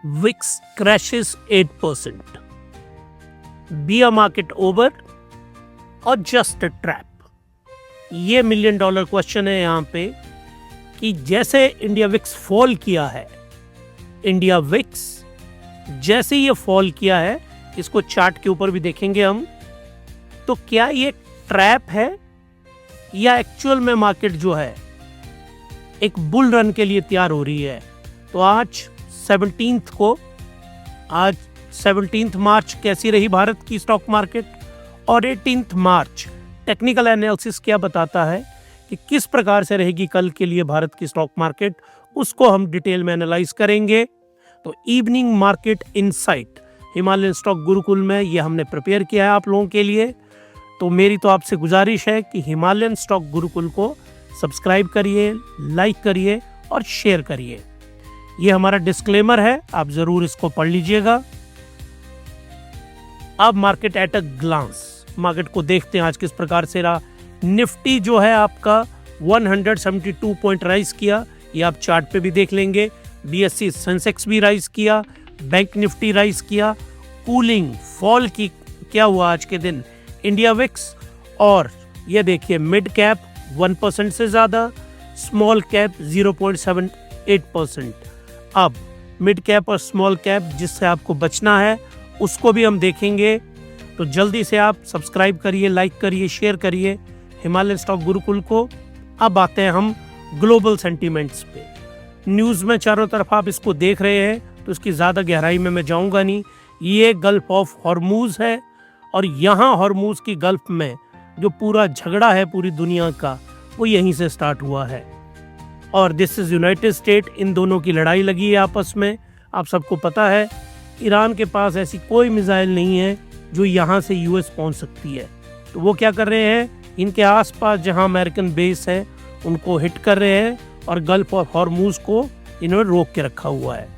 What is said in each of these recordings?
VIX crashes 8%. Bear market over or just a trap? ये $1 million question है यहाँ पे कि जैसे इंडिया विक्स फॉल किया है, इंडिया विक्स जैसे ये फॉल किया है, इसको चार्ट के ऊपर भी देखेंगे हम, तो क्या ये ट्रैप है या एक्चुअल में मार्केट जो है एक बुल रन के लिए तैयार हो रही है। तो आज 17 मार्च कैसी रही भारत की स्टॉक मार्केट और 18 मार्च टेक्निकल एनालिसिस क्या बताता है कि किस प्रकार से रहेगी कल के लिए भारत की स्टॉक मार्केट, उसको हम डिटेल में एनालाइज करेंगे। तो evening market insight Himalayan stock Gurukul में ये हमने प्रिपेयर किया है आप लोगों के लिए। तो मेरी तो आपसे गुजारिश है कि हिमालयन स्टॉक गुरुकुल को सब्सक्राइब करिए, लाइक करिए और शेयर करिए। ये हमारा डिस्क्लेमर है, आप जरूर इसको पढ़ लीजिएगा। अब market at a glance, market को देखते हैं आज किस प्रकार से रहा। निफ्टी जो है आपका 172 पॉइंट राइज किया, ये आप चार्ट पे भी देख लेंगे। BSE सेंसेक्स भी राइज किया, बैंक निफ्टी राइज किया। कूलिंग फॉल की क्या हुआ आज के दिन, इंडिया विक्स और ये देखिए मिड कैप 1% से ज़्यादा, स्मॉल कैप 0.78%। अब मिड कैप और स्मॉल कैप जिससे आपको बचना है उसको भी हम देखेंगे। तो जल्दी से आप सब्सक्राइब करिए, लाइक करिए, शेयर करिए हिमालयन स्टॉक गुरुकुल को। अब आते हैं हम ग्लोबल सेंटीमेंट्स पे। न्यूज़ में चारों तरफ आप इसको देख रहे हैं तो इसकी ज़्यादा गहराई में मैं जाऊंगा नहीं। ये गल्फ ऑफ हॉर्मूज है और यहाँ हॉर्मूज की गल्फ में जो पूरा झगड़ा है पूरी दुनिया का, वो यहीं से स्टार्ट हुआ है। और दिस इज़ यूनाइटेड स्टेट, इन दोनों की लड़ाई लगी है आपस में। आप सबको पता है ईरान के पास ऐसी कोई मिसाइल नहीं है जो यहाँ से US पहुँच सकती है। तो वो क्या कर रहे हैं, इनके आसपास जहाँ अमेरिकन बेस है उनको हिट कर रहे हैं और गल्फ ऑफ हॉर्मूज को इन्होंने रोक के रखा हुआ है।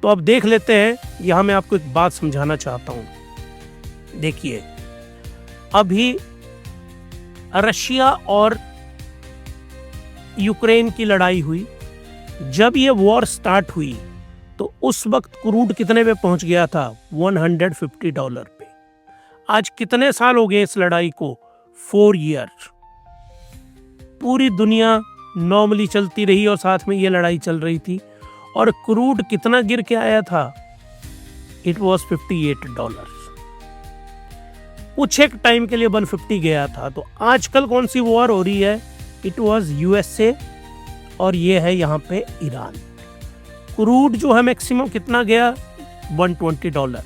तो अब देख लेते हैं, यहाँ मैं आपको एक बात समझाना चाहता हूँ। देखिए, अभी रशिया और यूक्रेन की लड़ाई हुई, जब ये वॉर स्टार्ट हुई तो उस वक्त क्रूड कितने पे पहुंच गया था, $150 पे। आज कितने साल हो गए इस लड़ाई को, 4 ईयर। पूरी दुनिया नॉर्मली चलती रही और साथ में ये लड़ाई चल रही थी और क्रूड कितना गिर के आया था, इट वॉज $58। कुछ एक टाइम के लिए 150 गया था। तो आजकल कौन सी वॉर हो रही है, इट वॉज USA और ये है यहाँ पे ईरान। क्रूड जो है मैक्सिमम कितना गया, $120।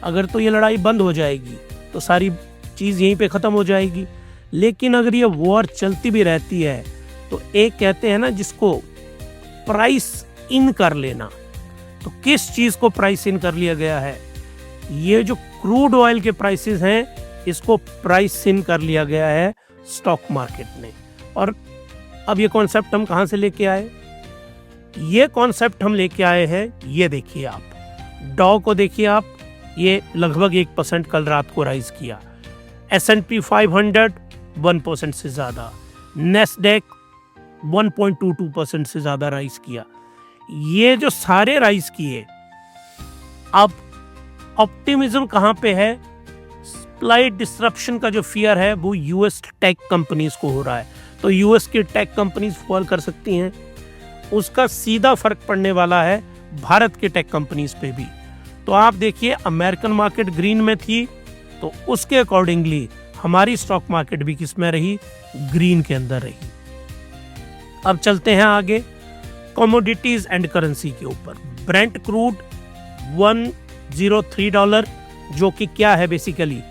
अगर तो ये लड़ाई बंद हो जाएगी तो सारी चीज़ यहीं पे ख़त्म हो जाएगी। लेकिन अगर ये वॉर चलती भी रहती है तो एक कहते हैं ना जिसको प्राइस इन कर लेना, तो किस चीज़ को प्राइस इन कर लिया गया है, ये जो क्रूड ऑयल के प्राइसेस हैं इसको प्राइस इन कर लिया गया है स्टॉक मार्केट ने। और अब ये कॉन्सेप्ट हम कहाँ से लेके आए, ये कॉन्सेप्ट हम लेके आए हैं, ये देखिए आप डॉ को देखिए आप, ये लगभग 1% कल रात को राइज किया। S&P 500 1% से ज़्यादा, नेस्डेक 1.22% से ज़्यादा राइज किया। ये जो सारे राइज किए, अब ऑप्टिमिज्म कहाँ पे है, सप्लाई डिसरप्शन का जो फियर है वो US टेक कंपनीज को हो रहा है। तो US की टेक कंपनीज फॉल कर सकती हैं, उसका सीधा फर्क पड़ने वाला है भारत के टेक कंपनीज पे भी। तो आप देखिए अमेरिकन मार्केट ग्रीन में थी तो उसके अकॉर्डिंगली हमारी स्टॉक मार्केट भी किस में रही, ग्रीन के अंदर रही। अब चलते हैं आगे कमोडिटीज एंड करेंसी के ऊपर। ब्रेंट क्रूड $103 जो कि क्या है, बेसिकली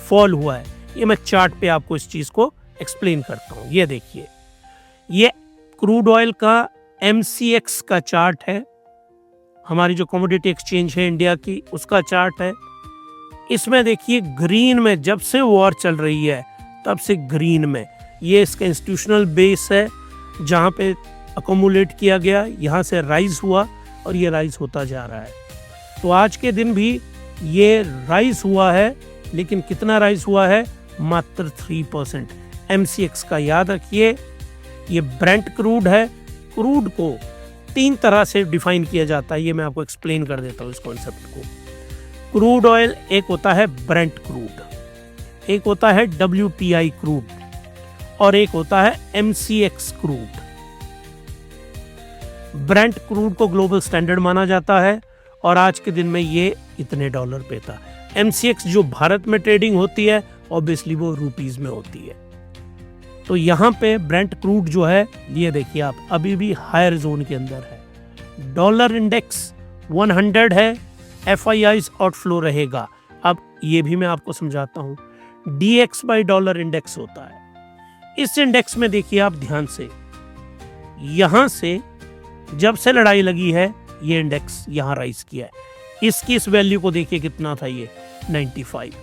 फॉल हुआ है। ये मैं चार्ट पे आपको इस चीज को एक्सप्लेन करता हूँ। ये देखिए, ये क्रूड ऑयल का MCX का चार्ट है, हमारी जो कमोडिटी एक्सचेंज है इंडिया की उसका चार्ट है। इसमें देखिए ग्रीन में जब से वॉर चल रही है तब से ग्रीन में ये इसका इंस्टीट्यूशनल बेस है जहाँ पे अकोमुलेट किया गया, यहाँ से राइज हुआ और ये राइज होता जा रहा है। तो आज के दिन भी ये राइज हुआ है, लेकिन कितना राइज हुआ है, मात्र 3%। MCX का याद रखिए, ये ब्रेंट क्रूड है। क्रूड को तीन तरह से डिफाइन किया जाता है, ये मैं आपको एक्सप्लेन कर देता हूँ इस कॉन्सेप्ट को। क्रूड ऑयल एक होता है ब्रेंट क्रूड, एक होता है WTI क्रूड और एक होता है MCX क्रूड। ब्रेंट क्रूड को ग्लोबल स्टैंडर्ड माना जाता है और आज के दिन में ये इतने डॉलर पे था। MCX जो भारत में ट्रेडिंग होती है ऑब्वियसली वो रुपीस में होती है। तो यहाँ पे ब्रेंट क्रूड जो है ये देखिए आप अभी भी हायर जोन के अंदर है। डॉलर इंडेक्स 100 है, FIIs आउटफ्लो रहेगा। अब ये भी मैं आपको समझाता हूँ। DX बाई डॉलर इंडेक्स होता है। इस इंडेक्स में देखिए आप ध्यान से, यहां से जब से लड़ाई लगी है ये इंडेक्स यहां राइज किया है। इसकी इस वैल्यू को देखिए कितना था, ये 95।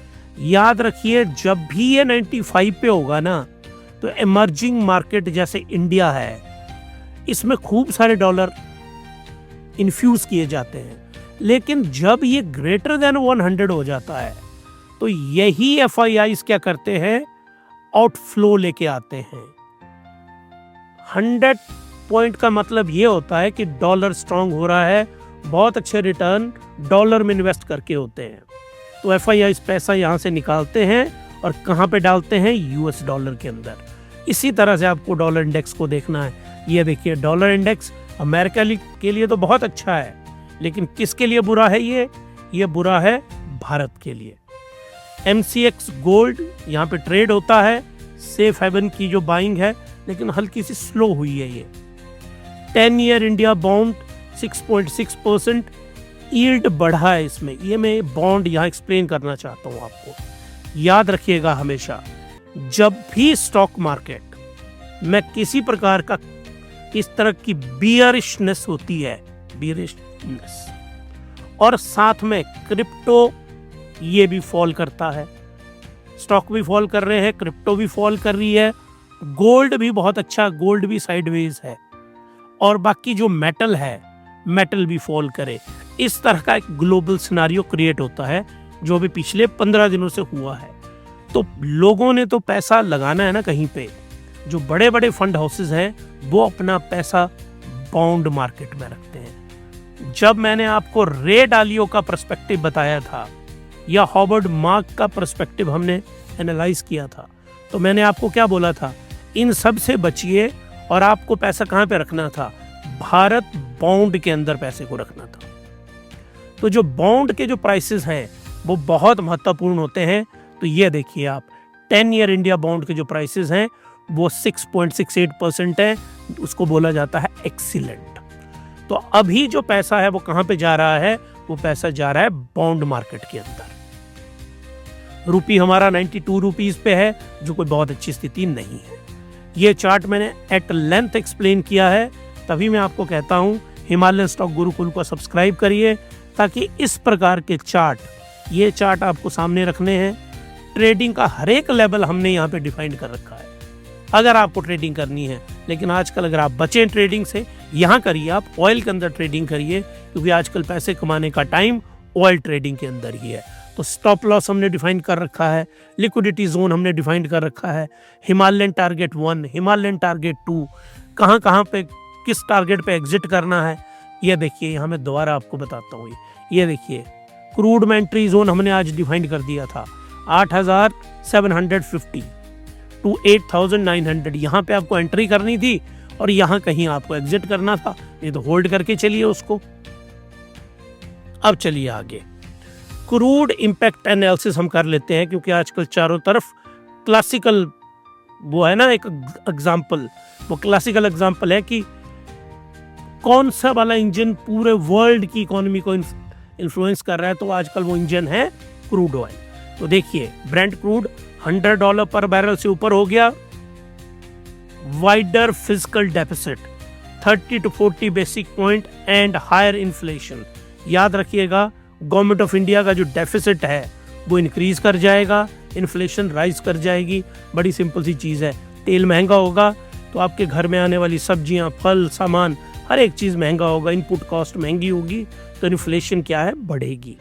याद रखिए जब भी ये 95 पे होगा ना तो इमर्जिंग मार्केट जैसे इंडिया है इसमें खूब सारे डॉलर इन्फ्यूज किए जाते हैं। लेकिन जब ये ग्रेटर देन 100 हो जाता है तो यही FIIs क्या करते हैं, आउटफ्लो लेके आते हैं। 100 पॉइंट का मतलब ये होता है कि डॉलर स्ट्रांग हो रहा है, बहुत अच्छे रिटर्न डॉलर में इन्वेस्ट करके होते हैं। तो FIIs पैसा यहाँ से निकालते हैं और कहाँ पे डालते हैं, US डॉलर के अंदर। इसी तरह से आपको डॉलर इंडेक्स को देखना है। ये देखिए डॉलर इंडेक्स अमेरिका के लिए तो बहुत अच्छा है, लेकिन किसके लिए बुरा है, ये बुरा है भारत के लिए। MCX गोल्ड यहाँ पे ट्रेड होता है, सेफ हेवन की जो बाइंग है, लेकिन हल्की सी स्लो हुई है ये। 10 ईयर इंडिया बॉन्ड 6.6% यील्ड बढ़ा है इसमें। ये मैं बॉन्ड यहाँ एक्सप्लेन करना चाहता हूँ आपको। याद रखिएगा हमेशा जब भी स्टॉक मार्केट में किसी प्रकार का इस तरह की बियरिशनेस होती है, बियरिशनेस, और साथ में क्रिप्टो ये भी फॉल करता है, स्टॉक भी फॉल कर रहे हैं, क्रिप्टो भी फॉल कर रही है, गोल्ड भी बहुत अच्छा, गोल्ड भी साइडवेज है, और बाकी जो मेटल है मेटल भी फॉल करे। इस तरह का एक ग्लोबल सिनारियो क्रिएट होता है जो भी पिछले 15 दिनों से हुआ है। तो लोगों ने तो पैसा लगाना है ना कहीं पे। जो बड़े बड़े फंड हाउसेस हैं वो अपना पैसा बॉन्ड मार्केट में रखते हैं। जब मैंने आपको रे डालियो का पर्सपेक्टिव बताया था या हॉवर्ड मार्क का पर्सपेक्टिव हमने एनालाइज किया था, तो मैंने आपको क्या बोला था, इन सब से बचिए और आपको पैसा कहाँ पे रखना था, भारत बॉन्ड के अंदर पैसे को रखना था। तो जो बॉन्ड के जो प्राइसेस हैं वो बहुत महत्वपूर्ण होते हैं। तो ये देखिए आप 10 ईयर इंडिया बॉन्ड के जो प्राइसेस हैं वो 6.68% है, उसको बोला जाता है एक्सीलेंट। तो अभी जो पैसा है वो कहाँ पे जा रहा है, वो पैसा जा रहा है बॉन्ड मार्केट के अंदर। रुपी हमारा 92 रुपीस पे है, जो कोई बहुत अच्छी स्थिति नहीं है। ये चार्ट मैंने एट लेंथ एक्सप्लेन किया है, तभी मैं आपको कहता हूँ हिमालयन स्टॉक गुरुकुल को सब्सक्राइब करिए, ताकि इस प्रकार के चार्ट, ये चार्ट आपको सामने रखने हैं। ट्रेडिंग का हर एक लेवल हमने यहाँ पे डिफाइन कर रखा है अगर आपको ट्रेडिंग करनी है। लेकिन आजकल अगर आप बचें ट्रेडिंग से, यहाँ करिए, आप ऑयल के अंदर ट्रेडिंग करिए, क्योंकि आजकल पैसे कमाने का टाइम ऑयल ट्रेडिंग के अंदर ही है। तो स्टॉप लॉस हमने डिफाइन कर रखा है, लिक्विडिटी जोन हमने डिफाइन कर रखा है, हिमालयन टारगेट 1, हिमालयन टारगेट 2, कहाँ कहाँ पे किस टारगेट पे एग्जिट करना है। ये देखिए यहाँ मैं दोबारा आपको बताता हूँ। ये देखिए क्रूड में एंट्री जोन हमने आज डिफाइन कर दिया था 8,750 टू 8,900, यहाँ पे आपको एंट्री करनी थी और यहाँ कहीं आपको एग्जिट करना था। ये तो होल्ड करके चलिए उसको। अब चलिए आगे, क्रूड इंपैक्ट एनालिसिस हम कर लेते हैं, क्योंकि आजकल चारों तरफ क्लासिकल वो है ना एक एग्जाम्पल, वो क्लासिकल एग्जाम्पल है कि कौन सा वाला इंजन पूरे वर्ल्ड की इकोनॉमी को इन्फ्लुएंस कर रहा है। तो आजकल वो इंजन है क्रूड ऑयल। तो देखिए ब्रेंट क्रूड $100 पर बैरल से ऊपर हो गया। Wider physical deficit 30 to 40 basic point and higher inflation. याद रखिएगा गवर्नमेंट ऑफ इंडिया का जो डेफिसिट है वो इंक्रीज कर जाएगा, इन्फ्लेशन राइज कर जाएगी। बड़ी सिंपल सी चीज़ है, तेल महंगा होगा तो आपके घर में आने वाली सब्जियां, फल, सामान, हर एक चीज़ महंगा होगा, इनपुट कॉस्ट महंगी होगी, तो इन्फ्लेशन क्या है, बढ़ेगी।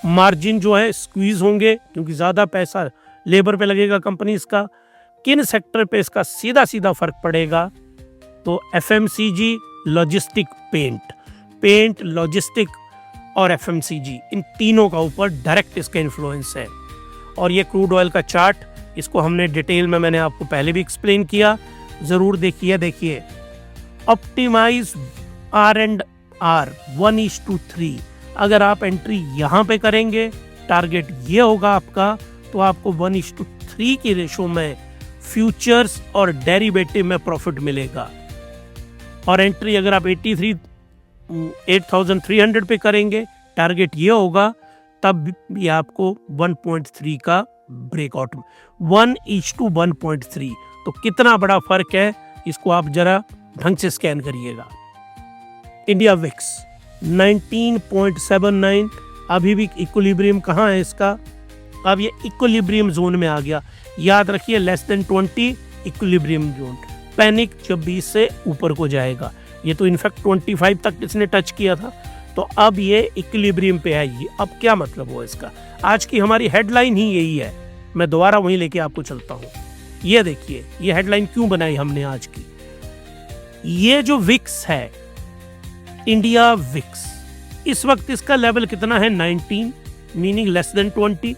मार्जिन जो है स्क्वीज होंगे, क्योंकि ज़्यादा पैसा लेबर पे लगेगा कंपनीज का। किन सेक्टर पे इसका सीधा सीधा फर्क पड़ेगा, तो FMCG लॉजिस्टिक, पेंट लॉजिस्टिक और एफएमसीजी, इन तीनों का ऊपर डायरेक्ट इसका इन्फ्लुएंस है। और ये क्रूड ऑयल का चार्ट, इसको हमने डिटेल में मैंने आपको पहले भी एक्सप्लेन किया, ज़रूर देखिए। ऑप्टिमाइज R&R 1:3, अगर आप एंट्री यहाँ पे करेंगे, टारगेट ये होगा आपका, तो आपको 1:3 की रेशो में फ्यूचर्स और डेरिवेटिव में प्रॉफिट मिलेगा। और एंट्री अगर आप 8,300 पे करेंगे, टारगेट ये होगा, तब भी आपको 1.3 का ब्रेकआउट, 1:1.3। तो कितना बड़ा फर्क है, इसको आप जरा ढंग से स्कैन करिएगा। इंडिया विक्स 19.79, अभी भी इक्विलिब्रियम कहाँ है इसका, अब ये इक्विलिब्रियम जोन में आ गया। याद रखिए less than 20 equilibrium zone, panic जब 20 से ऊपर को जाएगा। ये तो इनफैक्ट 25 तक इसने टच किया था, तो अब ये इक्विलिब्रियम पे है। ये अब क्या मतलब हो इसका, आज की हमारी हेडलाइन ही यही है। मैं दोबारा वहीं लेके आपको चलता हूँ। ये देखिए, ये हेडलाइन क्यों बनाई हमने आज की। ये जो विक्स है, इंडिया विक्स, इस वक्त इसका लेवल कितना है, 19, मीनिंग लेस देन 20।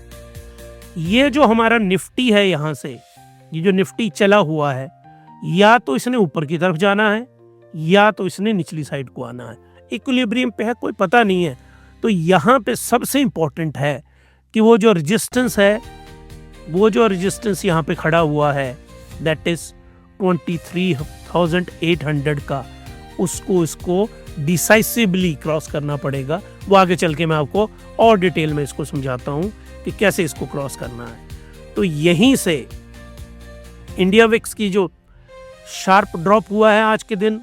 ये जो हमारा निफ्टी है, यहाँ से ये जो निफ्टी चला हुआ है, या तो इसने ऊपर की तरफ जाना है या तो इसने निचली साइड को आना है। इक्विलिब्रियम पे है, कोई पता नहीं है। तो यहाँ पे सबसे इंपॉर्टेंट है कि वो जो रेजिस्टेंस है, वो जो रेजिस्टेंस यहाँ पे खड़ा हुआ है, दैट इज 23,800 का, उसको इसको डिसाइसिवली क्रॉस करना पड़ेगा। वो आगे चल के मैं आपको और डिटेल में इसको समझाता हूँ कि कैसे इसको क्रॉस करना है। तो यहीं से इंडिया विक्स की जो शार्प ड्रॉप हुआ है आज के दिन,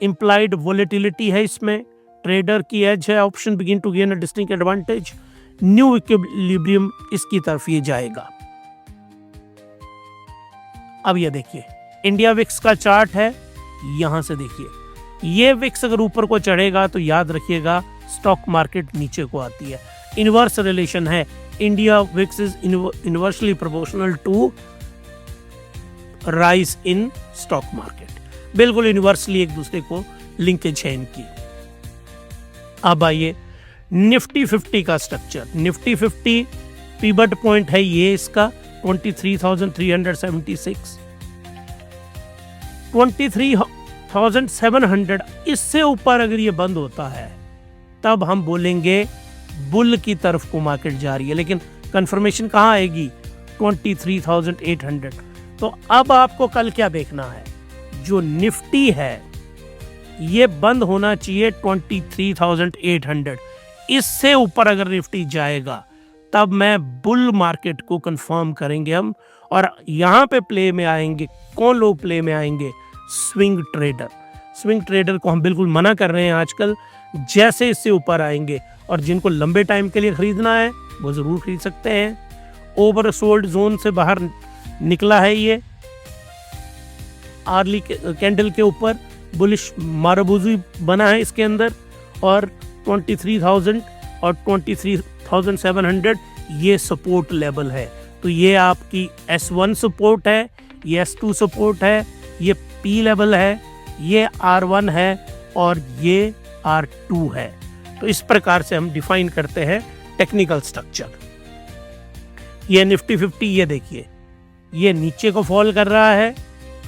इम्प्लाइड वोलेटिलिटी है इसमें, ट्रेडर की एज है, option begin to gain a distinct advantage, new equilibrium इसकी तरफ ये जाएगा। अब ये देखिए इंडिया विक्स का चार्ट है, यहां से देखिए ये विक्स अगर ऊपर को चढ़ेगा तो याद रखिएगा स्टॉक मार्केट नीचे को आती है। इनवर्स रिलेशन है, India VIX is inversely proportional to rise in stock market, बिल्कुल इनवर्सली एक दूसरे को लिंकेज है इनकी। अब आइए निफ्टी 50 का स्ट्रक्चर। निफ्टी 50 पिवट पॉइंट है ये इसका 23,376, 23,700, इससे ऊपर अगर ये बंद होता है तब हम बोलेंगे बुल की तरफ को मार्केट जा रही है। लेकिन कंफर्मेशन कहाँ आएगी, 23,800। तो अब आपको कल क्या देखना है, जो निफ्टी है ये बंद होना चाहिए 23,800, इससे ऊपर अगर निफ्टी जाएगा तब मैं बुल मार्केट को कंफर्म करेंगे हम। और यहाँ पे प्ले में आएंगे, कौन लोग प्ले में आएंगे, स्विंग ट्रेडर। स्विंग ट्रेडर को हम बिल्कुल मना कर रहे हैं आजकल, जैसे इससे ऊपर आएंगे। और जिनको लंबे टाइम के लिए खरीदना है वो ज़रूर खरीद सकते हैं। ओवरसोल्ड जोन से बाहर निकला है ये, आर्ली कैंडल के ऊपर बुलिश मारबूजी बना है इसके अंदर, और 23,000 और 23,700 ये सपोर्ट लेवल है। तो ये आपकी S1 सपोर्ट है, ये S2 सपोर्ट है, ये P लेवल है, ये R1 है और ये R2 है। तो इस प्रकार से हम डिफाइन करते हैं टेक्निकल स्ट्रक्चर। ये निफ्टी 50, ये देखिए ये नीचे को फॉल कर रहा है,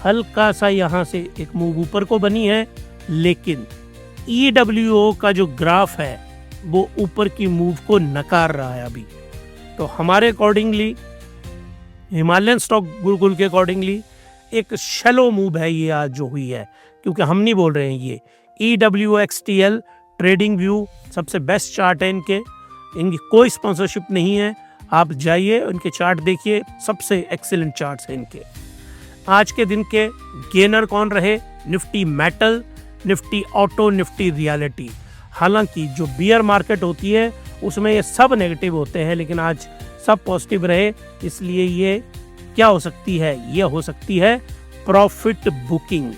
हल्का सा यहाँ से एक मूव ऊपर को बनी है, लेकिन EWO का जो ग्राफ है वो ऊपर की मूव को नकार रहा है अभी। तो हमारे अकॉर्डिंगली, हिमालयन स्टॉक गुरुकुल के अकॉर्डिंगली, एक शैलो मूव है ये आज जो हुई है, क्योंकि हम नहीं बोल रहे हैं। ये EWXTL ट्रेडिंग व्यू सबसे बेस्ट चार्ट है इनकी कोई स्पॉन्सरशिप नहीं है, आप जाइए उनके चार्ट देखिए, सबसे एक्सीलेंट चार्ट्स हैं इनके। आज के दिन के गेनर कौन रहे, Nifty metal, Nifty auto, Nifty reality. हालांकि जो बियर मार्केट होती है उसमें ये सब नेगेटिव होते हैं, लेकिन आज सब पॉजिटिव रहे, इसलिए ये क्या हो सकती है, ये हो सकती है प्रॉफिट बुकिंग।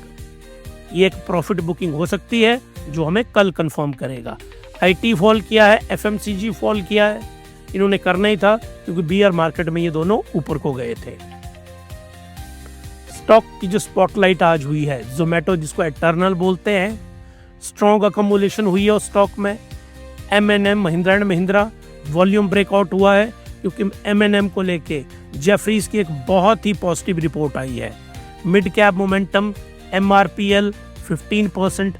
ये एक प्रॉफिट बुकिंग हो सकती है जो हमें कल कंफर्म करेगा। IT फॉल किया है, FMCG फॉल किया है, इन्होंने करना ही था क्योंकि बियर मार्केट में ये दोनों ऊपर को गए थे। स्टॉक की जो स्पॉटलाइट आज हुई है, जोमेटो जिसको एटर्नल बोलते हैं, स्ट्रॉन्ग अकोमुलेशन हुई है उस स्टॉक में। M&M Mahindra and Mahindra volume breakout हुआ है क्योंकि M&M को लेके जेफरीज की एक बहुत ही पॉजिटिव रिपोर्ट आई है। Mid cap momentum MRPL 15%,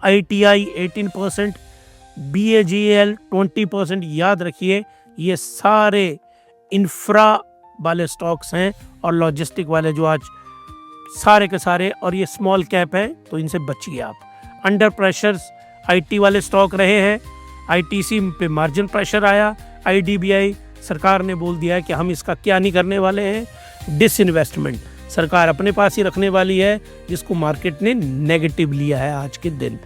ITI 18%, BAGL 20%। याद रखिए ये सारे इंफ्रा वाले स्टॉक्स हैं और लॉजिस्टिक वाले जो आज सारे के सारे, और ये स्मॉल कैप है तो इनसे बचिए आप। अंडर प्रेशर्स IT वाले स्टॉक रहे हैं। ITC पे मार्जिन प्रेशर आया। IDBI सरकार ने बोल दिया है कि हम इसका क्या नहीं करने वाले हैं, डिसइन्वेस्टमेंट सरकार अपने पास ही रखने वाली है, जिसको मार्केट ने नेगेटिव लिया है आज के दिन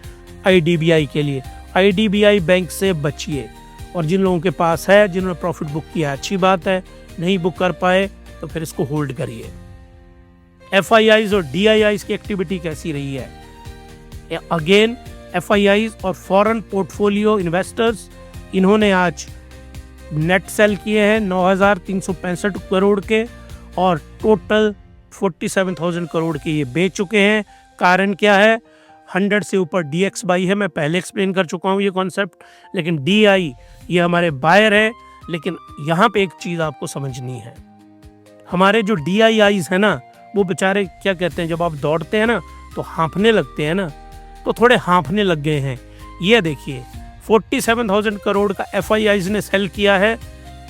IDBI के लिए। IDBI बैंक से बचिए, और जिन लोगों के पास है, जिन्होंने प्रॉफिट बुक किया अच्छी बात है, नहीं बुक कर पाए तो फिर इसको होल्ड करिए। FIIs और DIIs की एक्टिविटी कैसी रही है? अगेन FIIs और फॉरेन पोर्टफोलियो इन्वेस्टर्स, इन्होंने आज नेट सेल किए हैं 9,365 करोड़ के, और टोटल 47,000 करोड़ के ये बेच चुके हैं। कारण क्या है? 100 से ऊपर DXY है, मैं पहले एक्सप्लेन कर चुका हूँ ये कॉन्सेप्ट। लेकिन DI ये हमारे बायर है। लेकिन यहाँ पे एक चीज़ आपको समझनी है, हमारे जो DIIs है ना, वो बेचारे क्या कहते हैं, जब आप दौड़ते हैं ना तो हाँफने लगते हैं ना, तो थोड़े हाँफने लग गए हैं। ये देखिए 47,000 करोड़ का FIIs ने सेल किया है,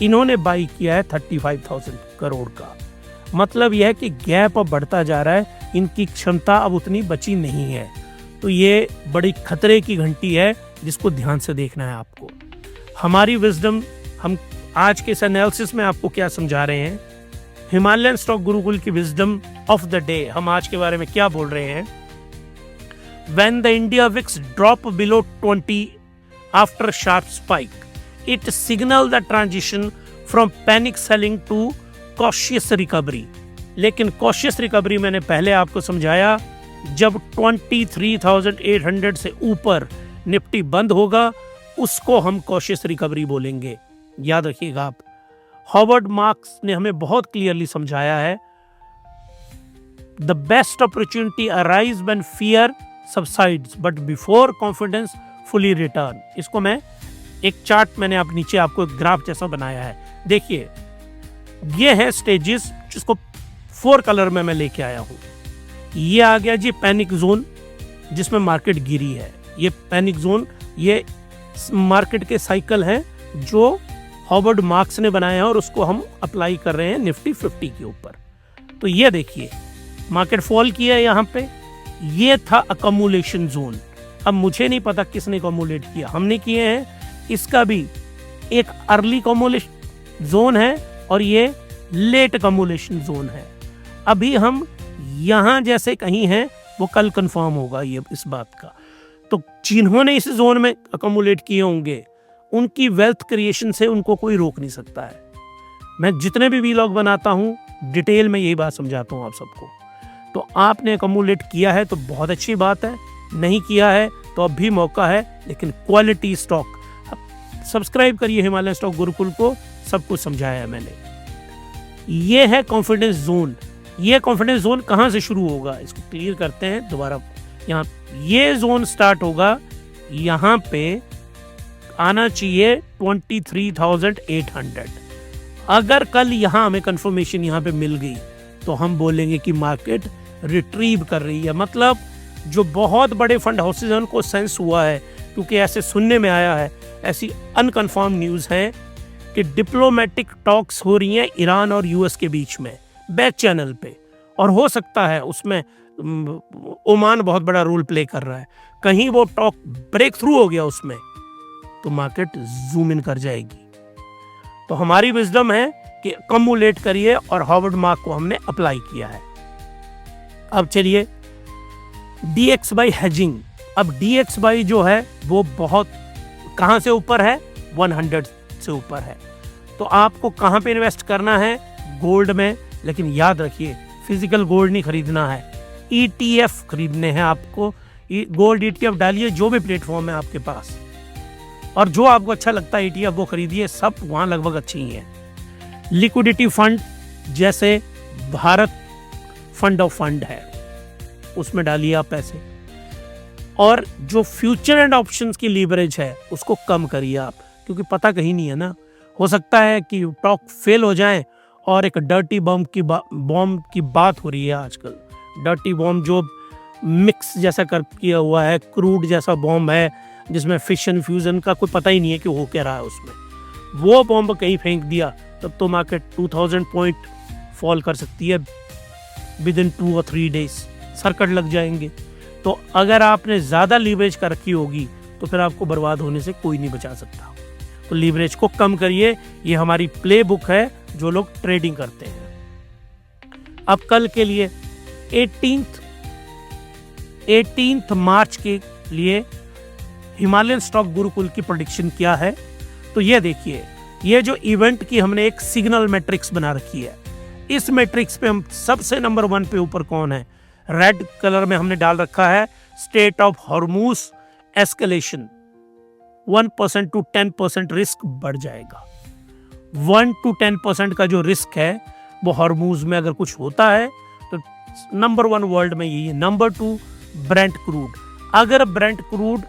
इन्होंने बाई किया है 35,000 करोड़ का। मतलब यह है कि गैप अब बढ़ता जा रहा है, इनकी क्षमता अब उतनी बची नहीं है। तो ये बड़ी खतरे की घंटी है जिसको ध्यान से देखना है आपको। हमारी विजडम, हम आज के इस एनालिसिस में आपको क्या समझा रहे हैं, हिमालयन स्टॉक गुरुकुल की विजडम ऑफ द डे, हम आज के बारे में क्या बोल रहे हैं। When the India VIX drop below 20 after a sharp spike, it signaled the transition from panic selling to cautious recovery. लेकिन cautious recovery मैंने पहले आपको समझाया, जब 23,800 से ऊपर निफ्टी बंद होगा उसको हम cautious recovery बोलेंगे। याद रखिएगा आप। हॉवर्ड मार्क्स ने हमें बहुत क्लियरली समझाया है, the best opportunity arise when fear subsides but before confidence fully return. इसको मैं एक चार्ट, मैंने आप नीचे आपको एक ग्राफ जैसा बनाया है, देखिए ये है स्टेजेस, जिसको 4 कलर में मैं लेके आया हूँ। ये आ गया जी पैनिक जोन, जिसमें मार्केट गिरी है। ये पैनिक जोन, ये मार्केट के साइकिल हैं जो हॉवर्ड मार्क्स ने बनाया है और उसको हम अप्लाई कर रहे हैं निफ्टी 50 के ऊपर। तो ये देखिए मार्केट फॉल किया है यहाँ पे, ये था अकमुलेशन जोन। अब मुझे नहीं पता किसने अकमुलेट किया, हमने किए हैं। इसका भी एक अर्ली अकमुलेशन जोन है और ये लेट अकमुलेशन जोन है। अभी हम यहाँ जैसे कहीं हैं, वो कल कंफर्म होगा ये इस बात का। तो जिन्होंने इस जोन में अकमुलेट किए होंगे, उनकी वेल्थ क्रिएशन से उनको कोई रोक नहीं सकता है। मैं जितने भी वीलॉग बनाता हूँ डिटेल में यही बात समझाता हूँ आप सबको। तो आपने अकमुलेट किया है तो बहुत अच्छी बात है, नहीं किया है तो अब भी मौका है, लेकिन क्वालिटी स्टॉक सब्सक्राइब करिए हिमालयन स्टॉक गुरुकुल को, सब कुछ समझाया है मैंने। ये है कॉन्फिडेंस जोन। ये कॉन्फिडेंस जोन कहाँ से शुरू होगा, इसको क्लियर करते हैं दोबारा। यहाँ ये जोन स्टार्ट होगा, यहाँ पे आना चाहिए 23,800। अगर कल यहाँ हमें कंफर्मेशन यहाँ पे मिल गई तो हम बोलेंगे कि मार्केट रिट्रीव कर रही है। मतलब जो बहुत बड़े फंड हाउसेज हैं उनको सेंस हुआ है, क्योंकि ऐसे सुनने में आया है, ऐसी अनकन्फर्म न्यूज़ है कि डिप्लोमेटिक टॉक्स हो रही हैं ईरान और US के बीच में बैक चैनल पे, और हो सकता है उसमें ओमान बहुत बड़ा रोल प्ले कर रहा है। कहीं वो टॉक ब्रेक थ्रू हो गया उसमें, तो मार्केट जूम इन कर जाएगी। तो हमारी विजडम है कि अकमुलेट करिए, और हॉवर्ड मार्क को हमने अप्लाई किया है। अब चलिए DXY हेजिंग। अब DXY जो है वो बहुत कहाँ से ऊपर है, 100 से ऊपर है। तो आपको कहाँ पे इन्वेस्ट करना है, गोल्ड में। लेकिन याद रखिए फिजिकल गोल्ड नहीं खरीदना है, ETF खरीदने हैं आपको। गोल्ड ETF डालिए जो भी प्लेटफॉर्म है आपके पास, और जो आपको अच्छा लगता है ETF वो खरीदिए, सब वहाँ लगभग अच्छी ही हैं। लिक्विडिटी फंड जैसे भारत फंड ऑफ फंड है, उसमें डालिए आप पैसे। और जो फ्यूचर एंड ऑप्शंस की लीवरेज है उसको कम करिए आप, क्योंकि पता कहीं नहीं है ना, हो सकता है कि टॉक फेल हो जाए और एक डर्टी बॉम्ब की बात हो रही है आजकल। डर्टी बॉम्ब जो मिक्स जैसा कर किया हुआ है, क्रूड जैसा बॉम्ब है जिसमें फिशन फ्यूजन का कोई पता ही नहीं है कि हो क्या रहा है उसमें, वो बॉम्ब कहीं फेंक दिया तब तो मार्केट 2000 पॉइंट फॉल कर सकती है विद इन 2 और 3 डेज, सर्किट लग जाएंगे। तो अगर आपने ज़्यादा लीवरेज कर रखी होगी तो फिर आपको बर्बाद होने से कोई नहीं बचा सकता। तो लीवरेज को कम करिए, ये हमारी प्ले बुक है जो लोग ट्रेडिंग करते हैं। अब कल के लिए 18 मार्च के लिए हिमालयन स्टॉक गुरुकुल की प्रेडिक्शन क्या है, तो ये देखिए, ये जो इवेंट की हमने एक सिग्नल मैट्रिक्स बना रखी है, इस मैट्रिक्स पे हम सबसे नंबर 1 पे ऊपर कौन है, रेड कलर में हमने डाल रखा है state of Hormuz escalation. 1% to 10% risk बढ़ जाएगा। 1 to 10% का जो रिस्क है वो हॉर्मूज में अगर कुछ होता है तो नंबर 1 वर्ल्ड में यही है। नंबर 2 ब्रेंट क्रूड, अगर ब्रेंट क्रूड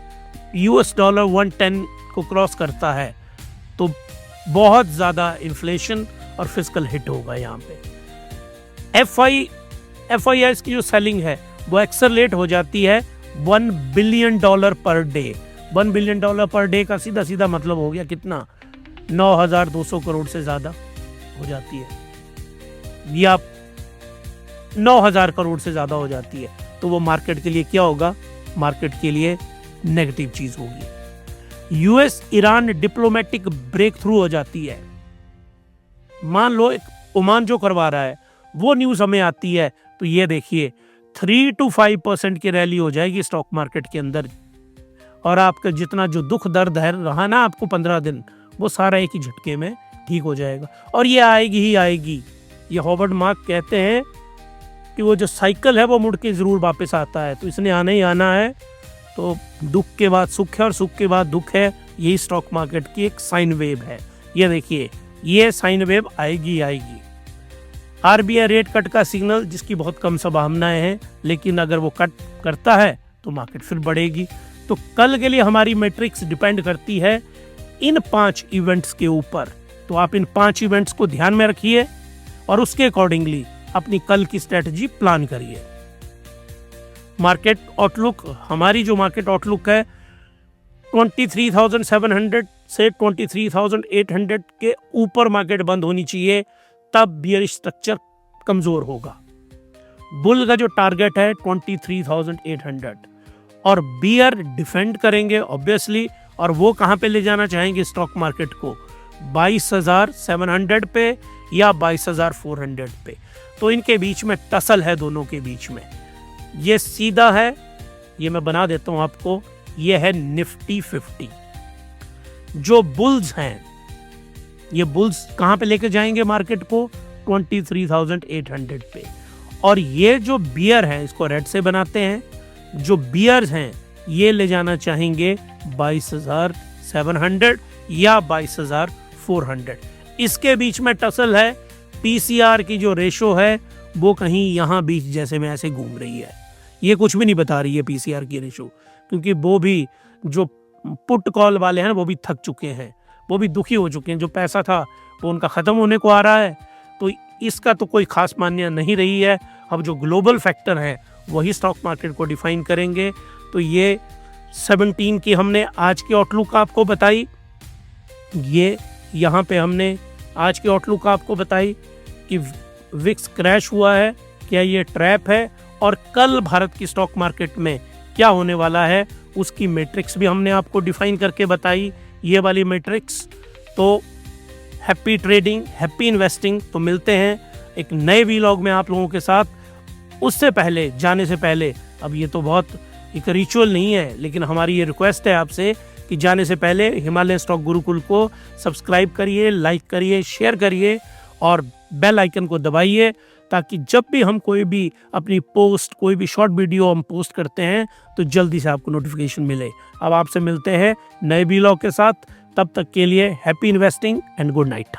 $110 को क्रॉस करता है तो बहुत ज़्यादा इन्फ्लेशन और फिस्कल हिट होगा यहाँ पे। FIIs की जो सेलिंग है वो एक्सेलरेट हो जाती है $1 billion per day. $1 billion per day का सीधा सीधा मतलब हो गया कितना, 9,200 करोड़ से ज़्यादा हो जाती है, या 9,000 करोड़ से ज़्यादा हो जाती है। तो वो मार्केट के लिए क्या होगा, मार्केट के लिए नेगेटिव चीज़ होगी। US Iran diplomatic breakthrough हो जाती है, मान लो एक ओमान जो करवा रहा है वो न्यूज़ हमें आती है, तो ये देखिए 3 to 5% की रैली हो जाएगी स्टॉक मार्केट के अंदर, और आपका जितना जो दुख दर्द है रहा ना आपको 15 दिन, वो सारा एक ही झटके में ठीक हो जाएगा। और ये आएगी ही आएगी। ये हॉवर्ड मार्क कहते हैं कि वो जो साइकिल है वो मुड़ के ज़रूर वापस आता है, तो इसने आना ही आना है। तो दुख के बाद सुख है और सुख के बाद दुख है, यही स्टॉक मार्केट की एक साइन वेव है। ये देखिए, ये साइन वेव आएगी आएगी। RBI रेट कट का सिग्नल जिसकी बहुत कम संभावनाएं हैं, लेकिन अगर वो कट करता है तो मार्केट फिर बढ़ेगी। तो कल के लिए हमारी मैट्रिक्स डिपेंड करती है इन 5 इवेंट्स के ऊपर। तो आप इन 5 इवेंट्स को ध्यान में रखिए और उसके अकॉर्डिंगली अपनी कल की स्ट्रेटजी प्लान करिए। मार्केट आउटलुक, हमारी जो मार्केट आउटलुक है 23,700 से 23,800 के ऊपर मार्केट बंद होनी चाहिए, तब बियरिश स्ट्रक्चर कमजोर होगा। बुल का जो टारगेट है 23,800 और बियर डिफेंड करेंगे ऑब्वियसली, और वो कहाँ पे ले जाना चाहेंगे स्टॉक मार्केट को, 22,700 पे या 22,400 पे। तो इनके बीच में टसल है, दोनों के बीच में। ये सीधा है, ये मैं बना देता हूँ आपको, ये है निफ्टी 50। जो बुल्स हैं, ये बुल्स कहाँ पे लेके जाएंगे मार्केट को, 23,800 पे। और ये जो बियर हैं, इसको रेड से बनाते हैं, जो बियर्स हैं ये ले जाना चाहेंगे 22,700 या 22,400। इसके बीच में टसल है। PCR की जो रेशो है वो कहीं यहाँ बीच जैसे में ऐसे घूम रही है, ये कुछ भी नहीं बता रही है PCR की रेशो, क्योंकि वो भी जो पुट कॉल वाले हैं वो भी थक चुके हैं, वो भी दुखी हो चुके हैं। जो पैसा था वो उनका ख़त्म होने को आ रहा है, तो इसका तो कोई खास मान्य नहीं रही है। अब जो ग्लोबल फैक्टर हैं वही स्टॉक मार्केट को डिफाइन करेंगे। तो ये 17 की हमने आज की आउटलुक आपको बताई, ये यहाँ पे हमने आज की आउटलुक आपको बताई कि विक्स क्रैश हुआ है, क्या ये ट्रैप है, और कल भारत की स्टॉक मार्केट में क्या होने वाला है उसकी मैट्रिक्स भी हमने आपको डिफाइन करके बताई, ये वाली मैट्रिक्स। तो हैप्पी ट्रेडिंग, हैप्पी इन्वेस्टिंग। तो मिलते हैं एक नए व्लॉग में आप लोगों के साथ। उससे पहले, जाने से पहले, अब ये तो बहुत एक रिचुअल नहीं है, लेकिन हमारी ये रिक्वेस्ट है आपसे कि जाने से पहले हिमालय स्टॉक गुरुकुल को सब्सक्राइब करिए, लाइक करिए, शेयर करिए और बेल आइकन को दबाइए, ताकि जब भी हम कोई भी अपनी पोस्ट, कोई भी शॉर्ट वीडियो हम पोस्ट करते हैं तो जल्दी से आपको नोटिफिकेशन मिले। अब आपसे मिलते हैं नए व्लॉग के साथ, तब तक के लिए happy investing and good night.